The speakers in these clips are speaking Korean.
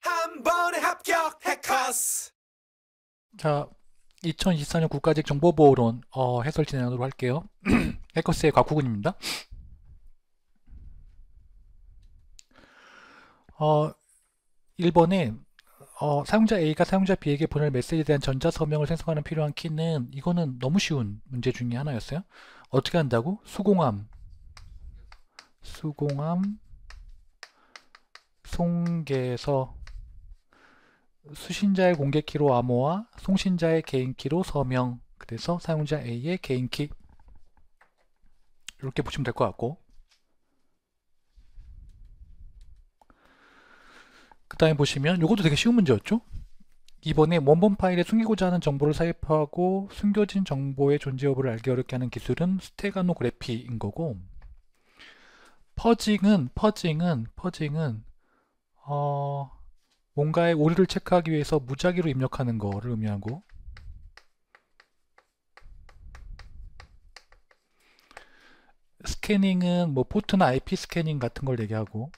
한 번에 합격 해커스. 자, 2024년 국가직 정보보호론 해설 진행하도록 할게요. 해커스의 곽국은입니다. 1번에 사용자 A가 사용자 B에게 보낼 메시지에 대한 전자서명을 생성하는 필요한 키는 이거는 너무 쉬운 문제 중에 하나였어요. 어떻게 한다고? 수공함, 송계서, 수신자의 공개키로 암호화, 송신자의 개인키로 서명. 그래서 사용자 A의 개인키 이렇게 보시면 될 것 같고, 그 다음에 보시면 이것도 되게 쉬운 문제였죠. 이번에 원본 파일에 숨기고자 하는 정보를 삽입하고 숨겨진 정보의 존재 여부를 알기 어렵게 하는 기술은 스테가노그래피인 거고, 퍼징은 뭔가의 오류를 체크하기 위해서 무작위로 입력하는 거를 의미하고, 스캐닝은 뭐 포트나 IP 스캐닝 같은 걸 얘기하고,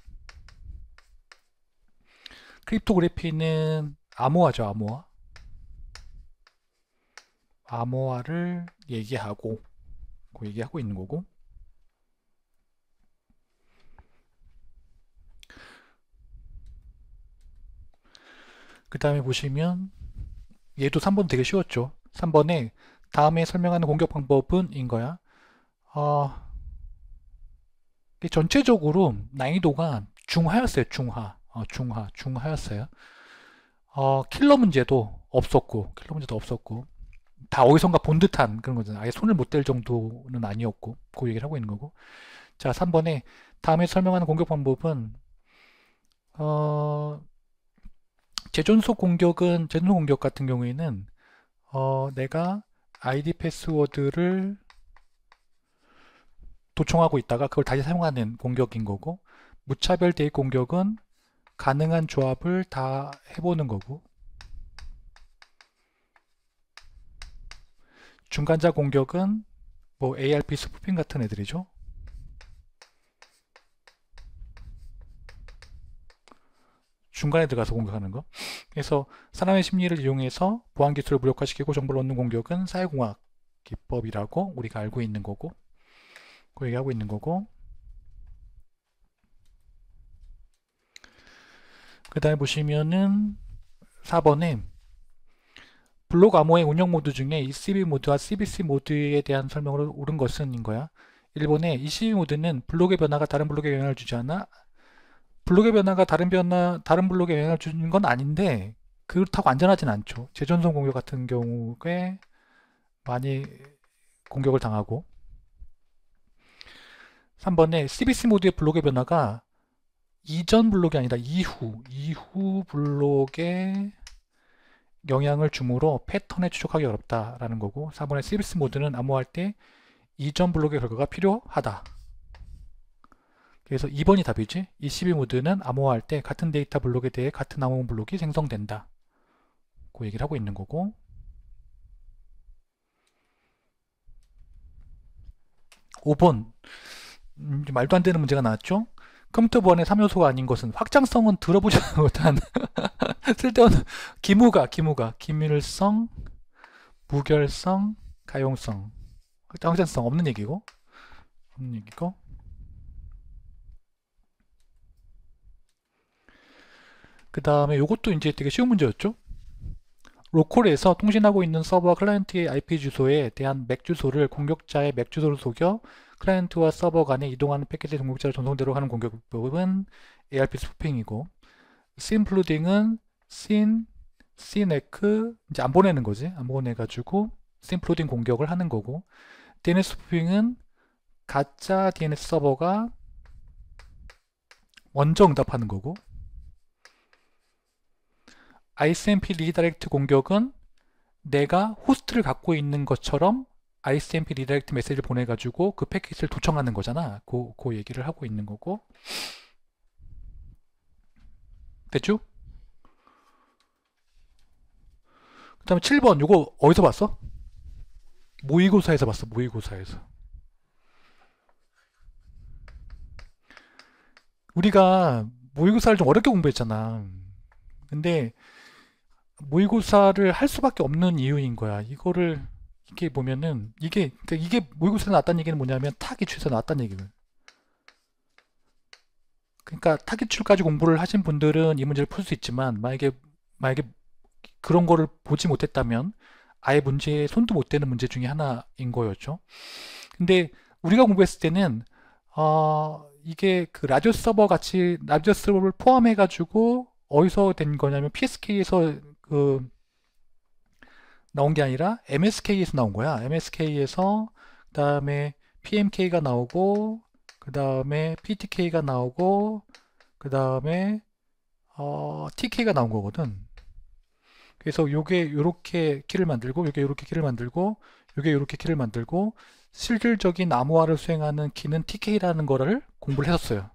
크립토그래피는 암호화죠, 암호화. 암호화를 얘기하고 있는 거고, 그 다음에 보시면 얘도 3번 되게 쉬웠죠. 3번에 다음에 설명하는 공격 방법은 인 거야. 전체적으로 난이도가 중하였어요. 중하였어요. 킬러 문제도 없었고 다 어디선가 본 듯한 그런 거잖아요. 아예 손을 못 댈 정도는 아니었고, 그 얘기를 하고 있는 거고. 자, 3번에 다음에 설명하는 공격 방법은 재존속 공격 같은 경우에는 내가 아이디 패스워드를 도청하고 있다가 그걸 다시 사용하는 공격인 거고, 무차별 대입 공격은 가능한 조합을 다 해보는 거고, 중간자 공격은 뭐 ARP 스푸핑 같은 애들이죠. 중간에 들어가서 공격하는 거. 그래서 사람의 심리를 이용해서 보안 기술을 무력화시키고 정보를 얻는 공격은 사회공학 기법이라고 우리가 알고 있는 거고, 그 얘기하고 있는 거고. 그 다음에 보시면은 4번에 블록 암호의 운영 모드 중에 ECB 모드와 CBC 모드에 대한 설명을 옳은 것은 인 거야. 1번에 ECB 모드는 블록의 변화가 다른 블록에 영향을 주지 않아. 블록의 변화가 다른 블록에 영향을 주는 건 아닌데, 그렇다고 안전하진 않죠. 재전송 공격 같은 경우에 많이 공격을 당하고. 3번에 CBC 모드의 블록의 변화가 이전 블록이 아니라 이후 블록에 영향을 주므로 패턴에 추적하기 어렵다라는 거고, 4번의 CBC 모드는 암호할 때 이전 블록의 결과가 필요하다. 그래서 2번이 답이지. 이 12 모드는 암호화할 때 같은 데이터 블록에 대해 같은 암호 블록이 생성된다. 그 얘기를 하고 있는 거고. 5번. 말도 안 되는 문제가 나왔죠. 컴퓨터 보안의 3요소가 아닌 것은, 확장성은 들어보지 못한 쓸데없는 기밀성, 무결성, 가용성. 확장성 없는 얘기고. 그 다음에 이것도 이제 되게 쉬운 문제였죠. 로컬에서 통신하고 있는 서버와 클라이언트의 IP 주소에 대한 맥 주소를 공격자의 맥 주소로 속여 클라이언트와 서버 간에 이동하는 패킷의 공격자를 전송대로 하는 공격법은 ARP 스푸핑이고, 심플로딩은 CNEC 이제 안 보내는 거지. 안 보내가지고 심플로딩 공격을 하는 거고, DNS 스푸핑은 가짜 DNS 서버가 먼저 응답하는 거고, ICMP 리다이렉트 공격은 내가 호스트를 갖고 있는 것처럼 ICMP 리다이렉트 메시지를 보내가지고 그 패킷을 도청하는 거잖아. 그 얘기를 하고 있는 거고. 됐죠? 그 다음에 7번 이거 어디서 봤어? 모의고사에서 봤어. 모의고사에서. 우리가 모의고사를 좀 어렵게 공부했잖아. 근데 모의고사를 할 수밖에 없는 이유인 거야. 이게 보면은 그러니까 이게 모의고사에 나왔다는 얘기는 뭐냐면 타기출에서 나왔다는 얘기거든. 그러니까 타기출까지 공부를 하신 분들은 이 문제를 풀 수 있지만 만약에 그런 거를 보지 못했다면 아예 문제에 손도 못 대는 문제 중에 하나인 거였죠. 근데 우리가 공부했을 때는 이게 그 라디오 서버를 포함해 가지고 어디서 된 거냐면 PSK에서 그 나온 게 아니라 MSK에서 나온 거야. MSK에서 그다음에 PMK가 나오고 그다음에 PTK가 나오고 그다음에 TK가 나온 거거든. 그래서 요게 요렇게 키를 만들고 요게 요렇게 키를 만들고 요게 요렇게 키를 만들고 실질적인 암호화를 수행하는 키는 TK라는 거를 공부를 했었어요.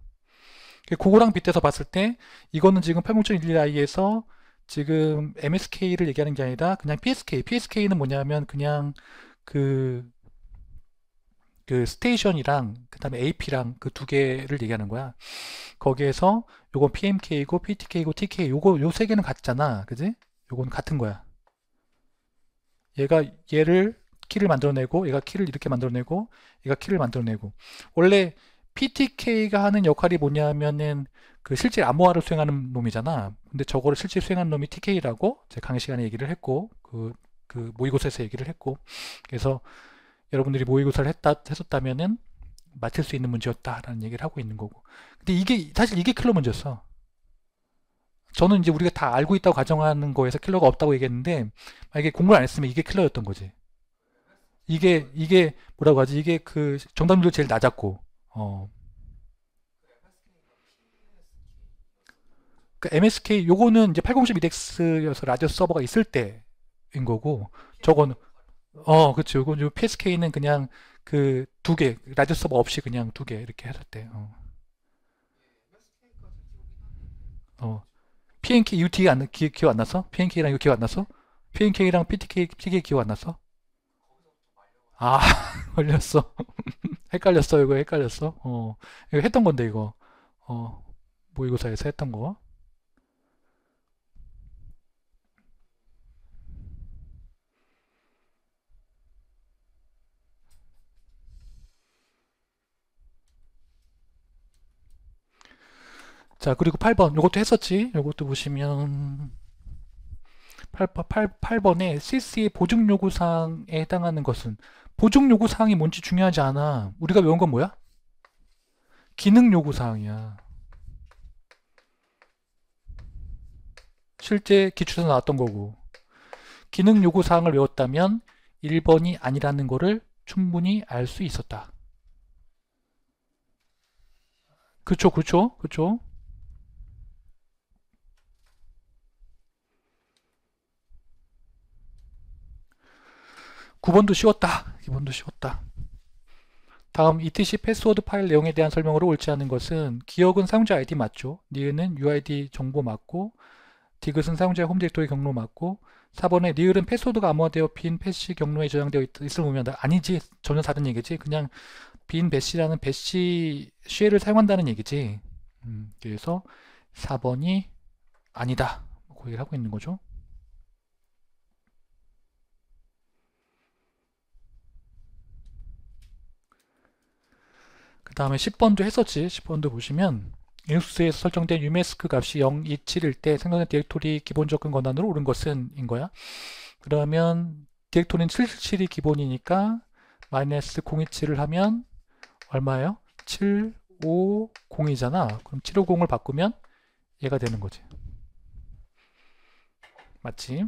그거랑 빗대서 봤을 때 이거는 지금 80.11i에서 지금 MSK를 얘기하는 게 아니라 그냥 PSK는 뭐냐면 그냥 그 스테이션이랑 그 다음에 AP랑 그 두 개를 얘기하는 거야. 거기에서 요건 PMK고 PTK고 TK 요 세 개는 같잖아. 그지? 요건 같은 거야. 얘를 키를 만들어내고 얘가 키를 이렇게 만들어내고 얘가 키를 만들어내고 원래 PTK가 하는 역할이 뭐냐면은 그 실제 암호화를 수행하는 놈이잖아. 근데 저거를 실제 수행하는 놈이 TK라고 제가 강의 시간에 얘기를 했고 그 모의고사에서 얘기를 했고 그래서 여러분들이 모의고사를 했었다면은 맞힐 수 있는 문제였다라는 얘기를 하고 있는 거고. 근데 사실 이게 킬러 문제였어. 저는 이제 우리가 다 알고 있다고 가정하는 거에서 킬러가 없다고 얘기했는데 만약에 공부를 안 했으면 이게 킬러였던 거지. 이게 뭐라고 하지? 이게 그 정답률도 제일 낮았고 그 MSK 요거는 이제 8012X여서 라디오 서버가 있을 때인 거고 저거는 그치. 요건 요 PSK는 그냥 그 두 개 라디오 서버 없이 그냥 두 개 이렇게 했을 때 PNK UT 기억 안 났어? PNK랑 이거 기억 안 났어? PNK랑 PTK 기억 안 났어? 아 걸렸어. 헷갈렸어. 이거 헷갈렸어. 이거 했던 건데 이거 모의고사에서 했던 거. 자, 그리고 8번. 요것도 했었지. 요것도 보시면 8번에 CC의 보증 요구사항에 해당하는 것은 보증 요구사항이 뭔지 중요하지 않아. 우리가 외운 건 뭐야? 기능 요구사항이야. 실제 기출에서 나왔던 거고. 기능 요구사항을 외웠다면 1번이 아니라는 거를 충분히 알 수 있었다. 그쵸, 그쵸, 그쵸. 9번도 쉬웠다. 2번도 쉬웠다. 다음 etc 패스워드 파일 내용에 대한 설명으로 옳지 않은 것은 기억은 사용자 아이디 맞죠? 니은은 UID 정보 맞고 디귿은 사용자의 홈 디렉토리 경로 맞고 4번에 리을은 패스워드가 암호화되어 빈 패시 경로에 저장되어 있을 의미한다. 아니지. 전혀 다른 얘기지. 그냥 빈 배시라는 배시 쉘을 사용한다는 얘기지. 그래서 4번이 아니다. 그 얘기를 하고 있는 거죠. 그 다음에 10번도 했었지. 10번도 보시면 리눅스에서 설정된 유메스크 값이 0, 2, 7일 때 생성된 디렉토리 기본 접근 권한으로 옳은 것은 인 거야. 그러면 디렉토리는 777이 기본이니까 마이너스 027을 하면 얼마예요? 750이잖아. 그럼 750을 바꾸면 얘가 되는 거지. 맞지?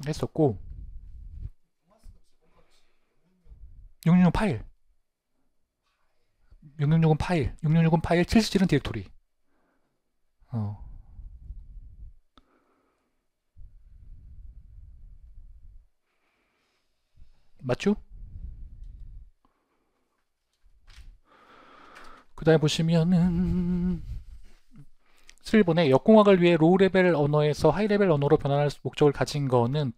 했었고 666 파일 666은 파일 666은 파일 777은 디렉토리 맞죠? 그 다음에 보시면은 7번에 역공학을 위해 로우 레벨 언어에서 하이 레벨 언어로 변환할 목적을 가진 거는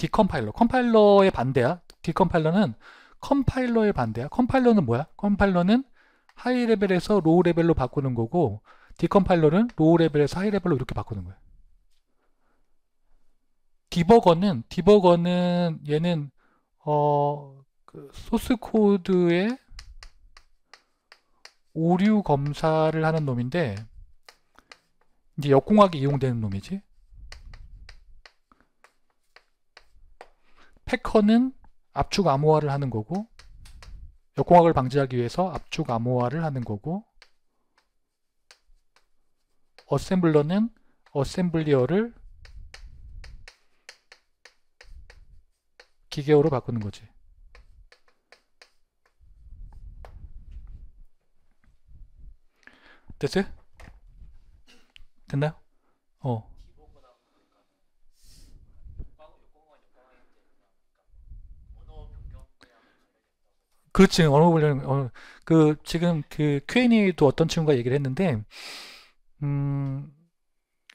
컴파일러의 반대야. 디컴파일러는 컴파일러의 반대야. 컴파일러는 뭐야? 컴파일러는 하이 레벨에서 로우 레벨로 바꾸는 거고 디컴파일러는 로우 레벨에서 하이 레벨로 이렇게 바꾸는 거야. 디버거는 얘는 그 소스 코드의 오류 검사를 하는 놈인데 이제 역공학이 이용되는 놈이지. 패커는 압축 암호화를 하는 거고, 역공학을 방지하기 위해서 압축 암호화를 하는 거고, 어셈블러는 어셈블리어를 기계어로 바꾸는 거지. 됐어요? 됐나요? 그렇지. 언어 훈련, 그, 지금 그 Q&A도 어떤 친구가 얘기를 했는데,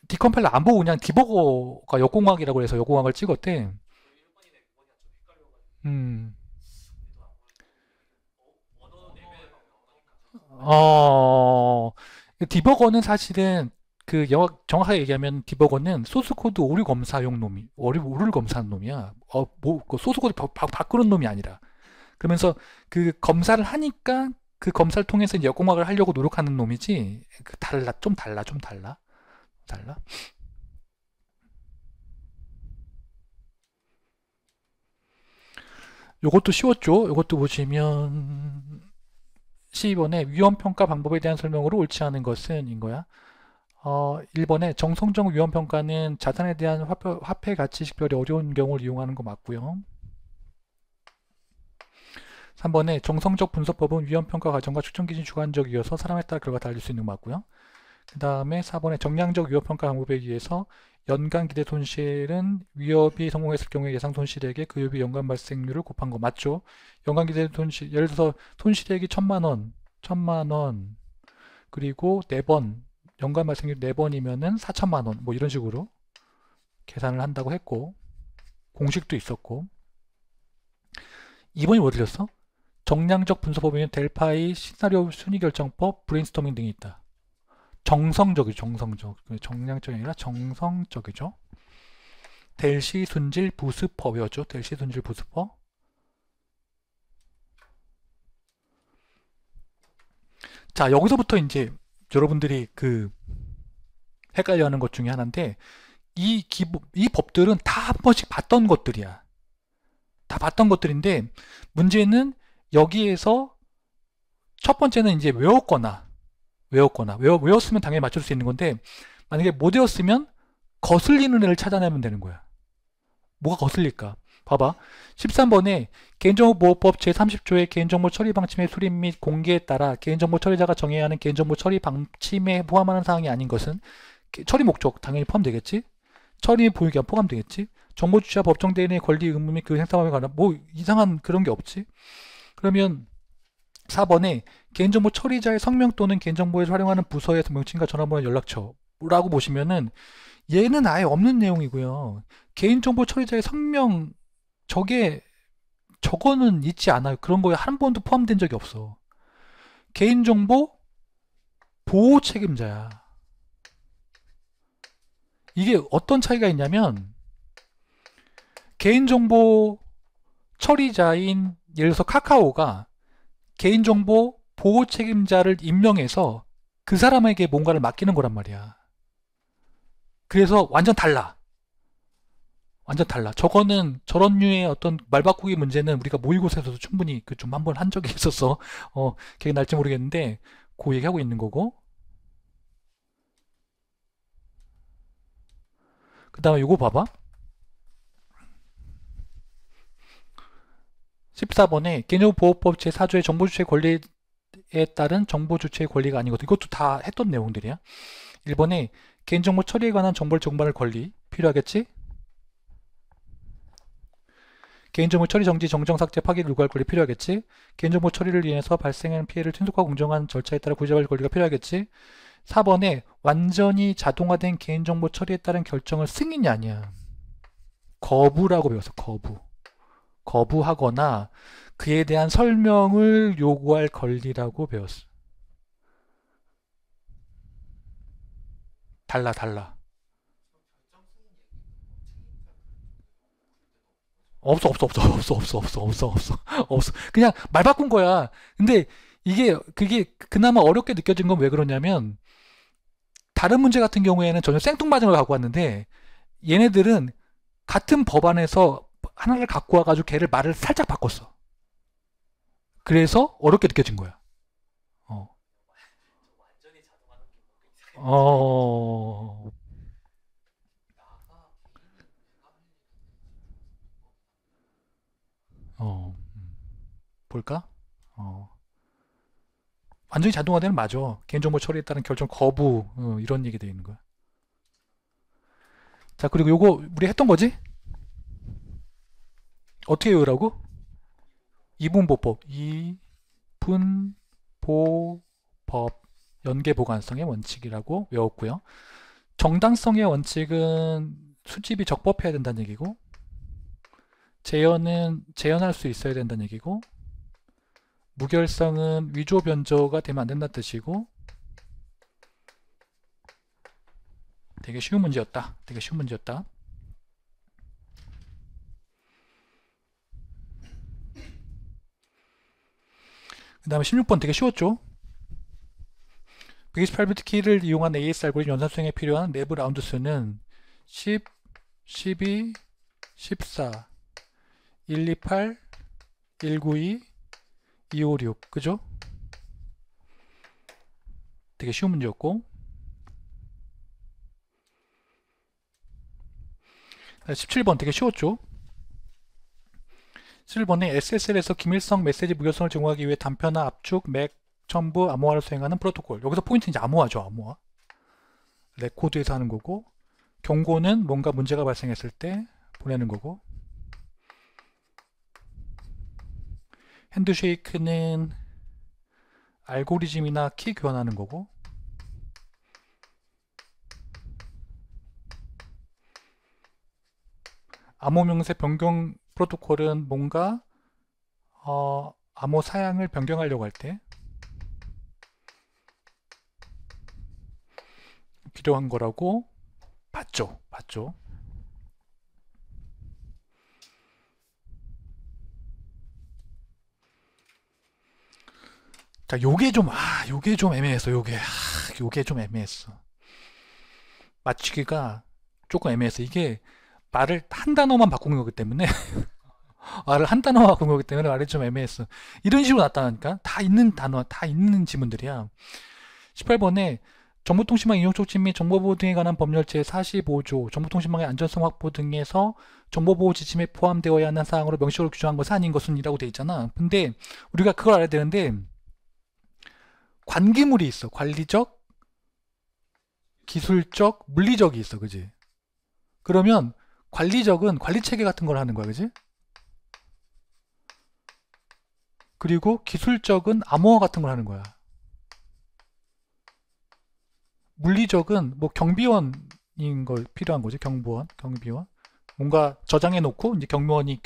디컴파일러 안 보고 그냥 디버거가 역공학이라고 해서 역공학을 찍었대. 음, 어, 디버거는 사실은 그 정확하게 얘기하면 디버거는 소스 코드 오류 검사용 놈이, 오류를 검사하는 놈이야. 그 소스 코드 바꾸는 놈이 아니라. 그러면서 그 검사를 하니까 그 검사를 통해서 이제 역공학을 하려고 노력하는 놈이지. 좀 달라. 요것도 쉬웠죠. 요것도 보시면 12번에 위험평가 방법에 대한 설명으로 옳지 않은 것은 인 거야. 1번에 정성적 위험평가는 자산에 대한 화폐 가치 식별이 어려운 경우를 이용하는 거 맞고요. 3번에 정성적 분석법은 위험평가 과정과 측정 기준이 주관적이어서 사람에 따라 결과가 달릴 수 있는 거 맞고요. 그 다음에 4번에 정량적 위험평가 방법에 의해서 연간 기대 손실은 위협이 성공했을 경우에 예상 손실액에 그 위협의 연간 발생률을 곱한 거 맞죠? 연간 기대 손실, 예를 들어서 손실액이 1,000만 원, 그리고 4번, 연간 발생률 4번이면은 4천만 원, 뭐 이런 식으로 계산을 한다고 했고, 공식도 있었고. 2번이 뭐 들렸어? 정량적 분석법에는 델파이, 시나리오 순위 결정법, 브레인스토밍 등이 있다. 정량적이 아니라 정성적이죠. 델시 순질 부스퍼 외웠죠? 델시 순질 부스퍼. 자, 여기서부터 이제 여러분들이 그 헷갈려하는 것 중에 하나인데 이 법들은 다 한 번씩 봤던 것들이야. 다 봤던 것들인데 문제는 여기에서 첫 번째는 이제 외웠으면 당연히 맞출 수 있는 건데 만약에 못 외웠으면 거슬리는 애를 찾아내면 되는 거야. 뭐가 거슬릴까? 봐봐. 13번에 개인정보보호법 제30조의 개인정보 처리 방침의 수립 및 공개에 따라 개인정보 처리자가 정해야 하는 개인정보 처리 방침에 포함하는 사항이 아닌 것은 처리 목적 당연히 포함되겠지? 처리 보유기한 포함되겠지? 정보 주체와 법정 대리인의 권리 의무 및 그 행사 방법에 관한 뭐 이상한 그런 게 없지? 그러면 4번에 개인정보 처리자의 성명 또는 개인정보에서 활용하는 부서의 명칭과 전화번호 연락처라고 보시면은 얘는 아예 없는 내용이고요. 개인정보 처리자의 성명 저거는 있지 않아요. 그런 거에 한 번도 포함된 적이 없어. 개인정보 보호 책임자야. 이게 어떤 차이가 있냐면 개인정보 처리자인 예를 들어서 카카오가 개인정보 보호 책임자를 임명해서 그 사람에게 뭔가를 맡기는 거란 말이야. 그래서 완전 달라. 저거는 저런 류의 어떤 말바꾸기 문제는 우리가 모의고사에서도 충분히 그 좀 한번 한 적이 있어서 기억이 날지 모르겠는데 그 얘기하고 있는 거고. 그 다음에 이거 봐봐. 14번에 개인정보보호법 제4조의 정보주체 권리에 따른 정보주체의 권리가 아니거든. 이것도 다 했던 내용들이야. 1번에 개인정보 처리에 관한 정보를 제공받을 권리 필요하겠지? 개인정보 처리 정지, 정정 삭제, 파기를 요구할 권리 필요하겠지? 개인정보 처리를 인해서 발생하는 피해를 신속하고 공정한 절차에 따라 구제할 권리가 필요하겠지? 4번에 완전히 자동화된 개인정보 처리에 따른 결정을 승인이 아니야. 거부라고 배웠어. 거부하거나 그에 대한 설명을 요구할 권리라고 배웠어. 달라. 없어. 없어. 그냥 말 바꾼 거야. 근데 그게 그나마 어렵게 느껴진 건 왜 그러냐면, 다른 문제 같은 경우에는 전혀 생뚱맞은 걸 갖고 왔는데, 얘네들은 같은 법안에서 하나를 갖고 와가지고 걔를 말을 살짝 바꿨어. 그래서 어렵게 느껴진 거야. 어. 어, 볼까? 어. 완전히 자동화되면 맞아. 개인정보 처리에 따른 결정 거부, 이런 얘기 돼 있는 거야. 자, 그리고 요거 우리 했던 거지? 어떻게 외우라고? 이분보법. 이분보법. 연계보관성의 원칙이라고 외웠고요. 정당성의 원칙은 수집이 적법해야 된다는 얘기고, 재현은 재현할 수 있어야 된다는 얘기고, 무결성은 위조 변조가 되면 안 된다는 뜻이고, 되게 쉬운 문제였다. 되게 쉬운 문제였다. 그 다음에 16번 되게 쉬웠죠? 128비트 키를 이용한 AS 알고리즘 연산 수행에 필요한 내부 라운드 수는 10, 12, 14, 128, 192, 256. 그죠? 되게 쉬운 문제였고, 17번 되게 쉬웠죠? 17번에 SSL에서 기밀성 메시지 무결성을 제공하기 위해 단편화, 압축, 맥, 첨부, 암호화를 수행하는 프로토콜. 여기서 포인트는 이제 암호화죠, 암호화. 레코드에서 하는 거고, 경고는 뭔가 문제가 발생했을 때 보내는 거고, 핸드쉐이크는 알고리즘이나 키 교환하는 거고, 암호 명세 변경 프로토콜은 뭔가 암호 사양을 변경하려고 할 때 필요한 거라고 봤죠. 봤죠. 자, 요게 좀 애매했어. 요게 좀 애매했어. 맞추기가 조금 애매했어. 이게 말을 한 단어만 바꾼 거기 때문에 말을 한 단어만 바꾼 거기 때문에 말이 좀 애매했어. 이런 식으로 나타나니까 다 있는 단어, 다 있는 지문들이야. 18번에 정보통신망 인용 촉진 및 정보보호 등에 관한 법률 제45조 정보통신망의 안전성 확보 등에서 정보보호 지침에 포함되어야 하는 사항으로 명시적으로 규정한 것은 아닌 것은 이라고 돼 있잖아. 근데 우리가 그걸 알아야 되는데 관계물이 있어. 관리적, 기술적, 물리적이 있어. 그지? 그러면 관리적은 관리체계 같은 걸 하는 거야. 그지? 그리고 기술적은 암호화 같은 걸 하는 거야. 물리적은 뭐 경비원인 걸 필요한 거지. 경비원. 뭔가 저장해 놓고 이제 경비원이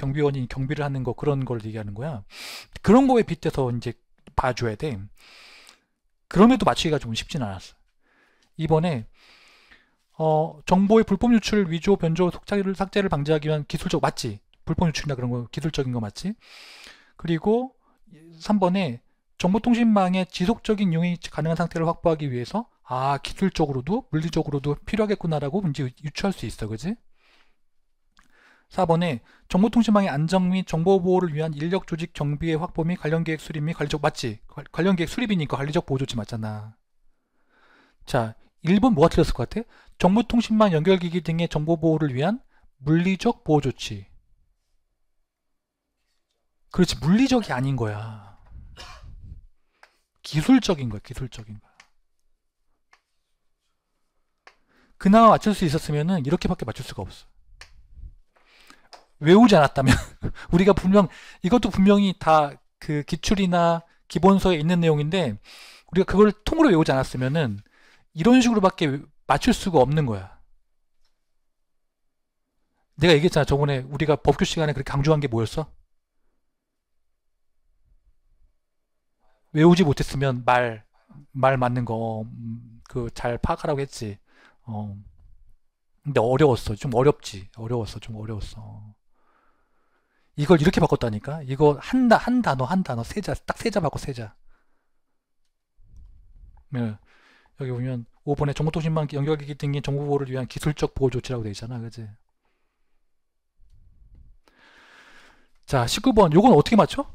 경비를 하는 거 그런 걸 얘기하는 거야. 그런 거에 빗대서 이제 봐줘야 돼. 그럼에도 맞추기가 좀 쉽진 않았어. 이번에 정보의 불법 유출, 위조, 변조, 삭제를 방지하기 위한 기술적 맞지? 불법 유출이나 그런 거 기술적인 거 맞지? 그리고 3번에 정보통신망의 지속적인 이용이 가능한 상태를 확보하기 위해서 기술적으로도 물리적으로도 필요하겠구나라고 이제 유추할 수 있어. 그지? 4번에 정보통신망의 안정 및 정보보호를 위한 인력 조직 정비의 확보 및 관련계획 수립 및 관리적 맞지? 관련계획 수립이니까 관리적 보호 조치 맞잖아. 자, 1번 뭐가 틀렸을 것 같아? 정보통신망 연결기기 등의 정보보호를 위한 물리적 보호 조치. 그렇지, 물리적이 아닌 거야. 기술적인 거야, 기술적인 거야. 그나마 맞출 수 있었으면은 이렇게밖에 맞출 수가 없어. 외우지 않았다면 우리가 이것도 분명히 다 그 기출이나 기본서에 있는 내용인데 우리가 그걸 통으로 외우지 않았으면은 이런 식으로밖에 맞출 수가 없는 거야. 내가 얘기했잖아. 저번에 우리가 법규 시간에 그렇게 강조한 게 뭐였어? 외우지 못했으면 말 맞는 거 그 잘 파악하라고 했지. 근데 어려웠어. 좀 어렵지. 좀 어려웠어. 이걸 이렇게 바꿨다니까. 이거 한 단어 세자 딱 세자 바꿔 세자. 네. 여기 보면 5번에 정보통신망 연결기기 등의 정보보호를 위한 기술적 보호 조치라고 되어 있잖아, 그지? 자, 19번 요건 어떻게 맞춰?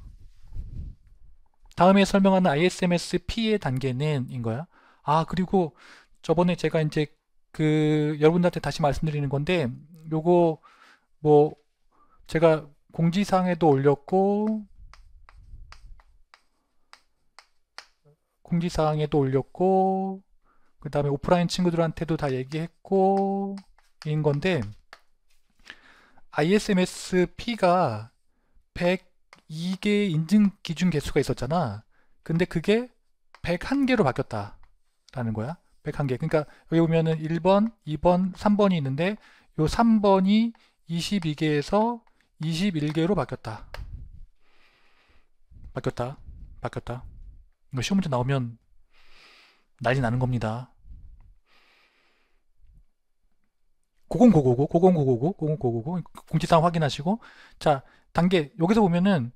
다음에 설명하는 ISMS-P의 단계는 인 거야. 아, 그리고 저번에 제가 이제 그 여러분들한테 다시 말씀드리는 건데 요거 뭐 제가 공지사항에도 올렸고 그 다음에 오프라인 친구들한테도 다 얘기했고 인 건데 ISMS-P가 102개 인증 기준 개수가 있었잖아. 근데 그게 101개로 바뀌었다라는 거야. 101개. 그러니까 여기 보면은 1번, 2번, 3번이 있는데 요 3번이 22개에서 21개로 바뀌었다. 바뀌었다. 이거 시험 문제 나오면 난리 나는 겁니다. 00999 공지사항 확인하시고 자 단계 여기서 보면은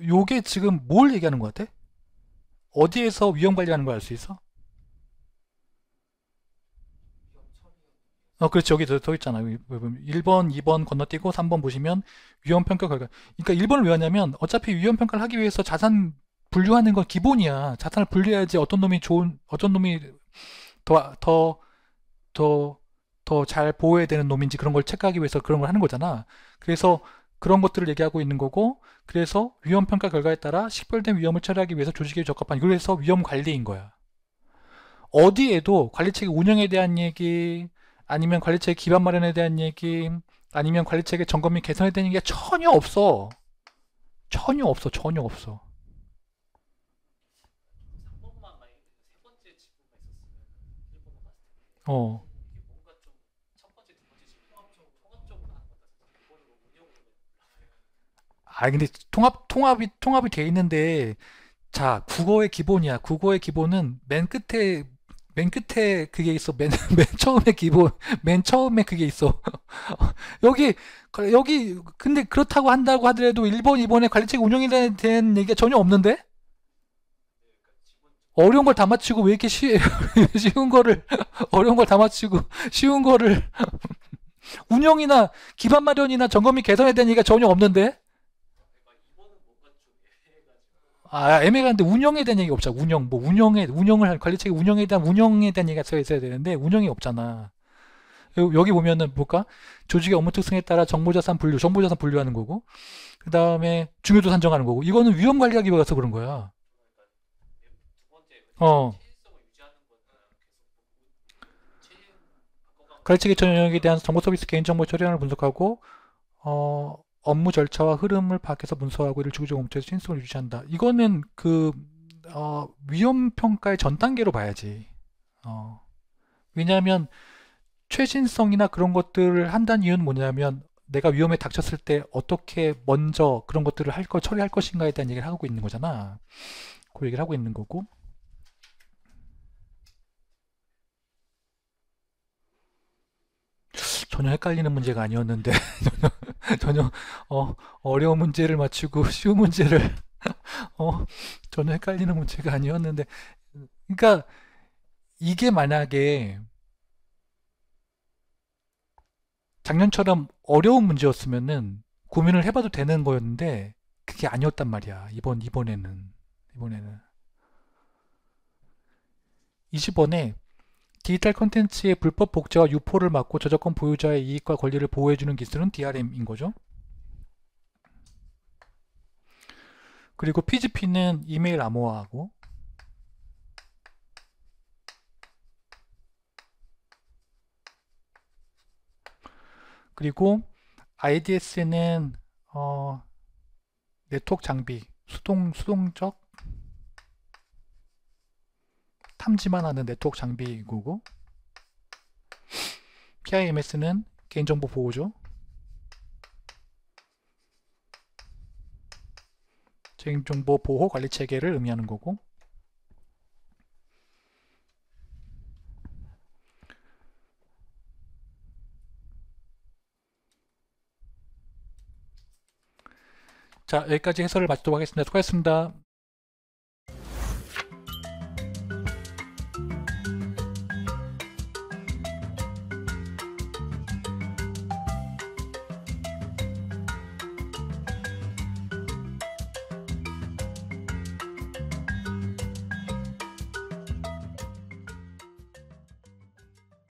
요게 지금 뭘 얘기하는 것 같아? 어디에서 위험 관리하는 걸 알 수 있어? 그렇지. 여기 더 있잖아. 1번, 2번 건너뛰고 3번 보시면 위험평가 결과. 그러니까 1번을 왜 하냐면 어차피 위험평가를 하기 위해서 자산 분류하는 건 기본이야. 자산을 분류해야지 어떤 놈이 더, 더, 더 잘 보호해야 되는 놈인지 그런 걸 체크하기 위해서 그런 걸 하는 거잖아. 그래서 그런 것들을 얘기하고 있는 거고, 그래서 위험평가 결과에 따라 식별된 위험을 처리하기 위해서 조직에 적합한, 그래서 위험 관리인 거야. 어디에도 관리체계 운영에 대한 얘기, 아니면 관리체계 기반 마련에 대한 얘기, 아니면 관리체계 점검 및 개선에 대한 얘기가 전혀 없어. 전혀 없어. 전혀 없어. 어. 근데 통합이 돼 있는데, 자, 국어의 기본이야. 국어의 기본은 맨 끝에 그게 있어. 맨 처음에 기본, 맨 처음에 그게 있어. 여기, 근데 그렇다고 한다고 하더라도 1번, 2번에 관리책 운영에 대한 얘기가 전혀 없는데? 어려운 걸 다 맞히고 왜 이렇게 쉬운 거를, 어려운 걸 다 맞히고 쉬운 거를 운영이나 기반 마련이나 점검 및 개선에 대한 얘기가 전혀 없는데? 애매한데 운영에 대한 얘기 없잖아. 관리체계 운영에 대한 얘기가 써 있어야 되는데 운영이 없잖아. 여기 보면은 볼까? 조직의 업무 특성에 따라 정보자산 분류하는 거고, 그 다음에 중요도 산정하는 거고, 이거는 위험 관리하기 위해서 그런 거야. 어. 관리체계 전 영역에 대한 정보 서비스 개인정보 처리량을 분석하고, 업무 절차와 흐름을 파악해서 문서하고 이를 주기적 업체에서 신속을 유지한다. 이거는 위험 평가의 전 단계로 봐야지. 왜냐하면 최신성이나 그런 것들을 한다는 이유는 뭐냐면 내가 위험에 닥쳤을 때 어떻게 먼저 그런 것들을 처리할 것인가에 대한 얘기를 하고 있는 거잖아. 그 얘기를 하고 있는 거고. 전혀 헷갈리는 문제가 아니었는데 전혀 어려운 문제를 맞추고 쉬운 문제를 전혀 헷갈리는 문제가 아니었는데 그러니까 이게 만약에 작년처럼 어려운 문제였으면은 고민을 해봐도 되는 거였는데 그게 아니었단 말이야. 이번에는 20번에 디지털 콘텐츠의 불법 복제와 유포를 막고 저작권 보유자의 이익과 권리를 보호해주는 기술은 DRM인 거죠. 그리고 PGP는 이메일 암호화하고, 그리고 IDS는 네트워크 장비, 수동적 탐지만 하는 네트워크 장비이고, PIMS는 개인정보 보호죠. 개인정보 보호 관리 체계를 의미하는 거고, 자, 여기까지 해설을 마치도록 하겠습니다. 수고하셨습니다.